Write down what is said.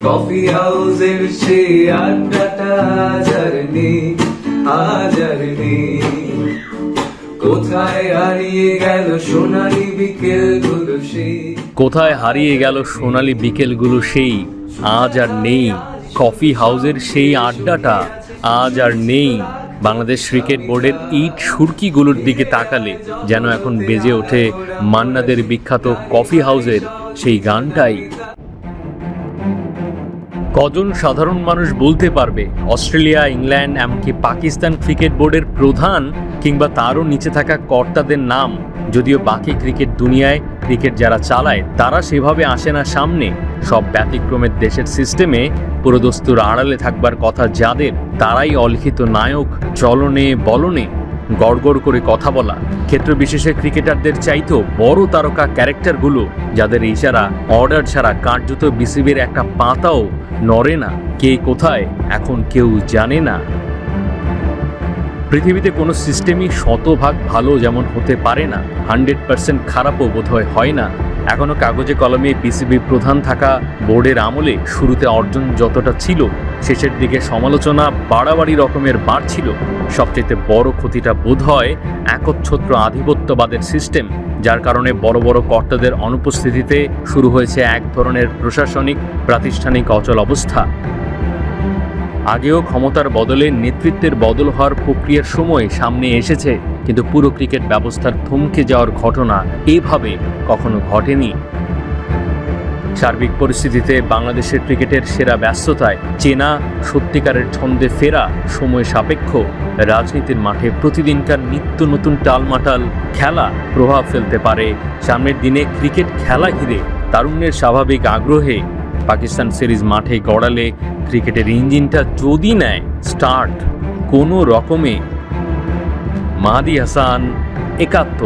Coffee হাউসের সেই আড্ডাটা আজ আর নেই। কোথায় হারিয়ে গেল সোনালি বিকেলগুলো সেই, কোথায় হারিয়ে গেল সোনালি বিকেলগুলো সেই, আজ আর নেই। কফি হাউসের সেই আড্ডাটা আজ আর নেই। বাংলাদেশ ক্রিকেট বোর্ডের ইট সুরকিগুলোর দিকে তাকালে যেন এখন বেজে ওঠে মান্নাদের বিখ্যাত কফি হাউসের সেই গানটাই। কজন সাধারণ মানুষ বলতে পারবে অস্ট্রেলিয়া, ইংল্যান্ড, এমনকি পাকিস্তান ক্রিকেট বোর্ডের প্রধান কিংবা তারও নিচে থাকা কর্তাদের নাম? যদিও বাকি ক্রিকেট দুনিয়ায় ক্রিকেট যারা চালায় তারা সেভাবে আসে না সামনে। সব ব্যতিক্রমের দেশের সিস্টেমে পুরোদস্তুর আড়ালে থাকবার কথা যাদের, তারাই অলিখিত নায়ক। চলনে বলনে গড়গড় করে কথা বলা, ক্ষেত্র বিশেষে ক্রিকেটারদের চাইতেও বড় তারকা ক্যারেক্টারগুলো যাদের ইশারা অর্ডার ছাড়া কার্যত বিসিবির একটা পাতাও নড়ে না। কে কোথায় এখন কেউ জানে না। পৃথিবীতে কোনো সিস্টেমই শতভাগ ভালো যেমন হতে পারে না, 100% খারাপও বোধহয় হয় না। এখনো কাগজে কলমে বিসিবি প্রধান থাকা বোর্ডের আমলে শুরুতে অর্জন যতটা ছিল, শেষের দিকে সমালোচনা বাড়াবাড়ি রকমের বাড়ছিল। সবচেয়ে বড় ক্ষতিটা বোধ হয় একচ্ছত্র আধিপত্যবাদের সিস্টেম, যার কারণে বড় বড় কর্তাদের অনুপস্থিতিতে শুরু হয়েছে এক ধরনের প্রশাসনিক প্রাতিষ্ঠানিক অচল অবস্থা। আগেও ক্ষমতার বদলে নেতৃত্বের বদল হওয়ার প্রক্রিয়ার সময় সামনে এসেছে, কিন্তু পুরো ক্রিকেট ব্যবস্থার থমকে যাওয়ার ঘটনা এভাবে কখনো ঘটেনি। সার্বিক পরিস্থিতিতে বাংলাদেশের ক্রিকেটের সেরা ব্যস্ততায় চেনা সত্যিকারের ছন্দে ফেরা সময় সাপেক্ষ রাজনীতির মাঠে প্রতিদিনকার নিত্য নতুন টালমাটাল খেলা প্রভাব ফেলতে পারে সামনের দিনে ক্রিকেট খেলা ঘিরে তারুণ্যের স্বাভাবিক আগ্রহে। পাকিস্তান সিরিজ মাঠে গড়ালে ক্রিকেটের ইঞ্জিনটা যদি নেয় স্টার্ট কোনো রকমে। মাহাদি হাসান, ৭১।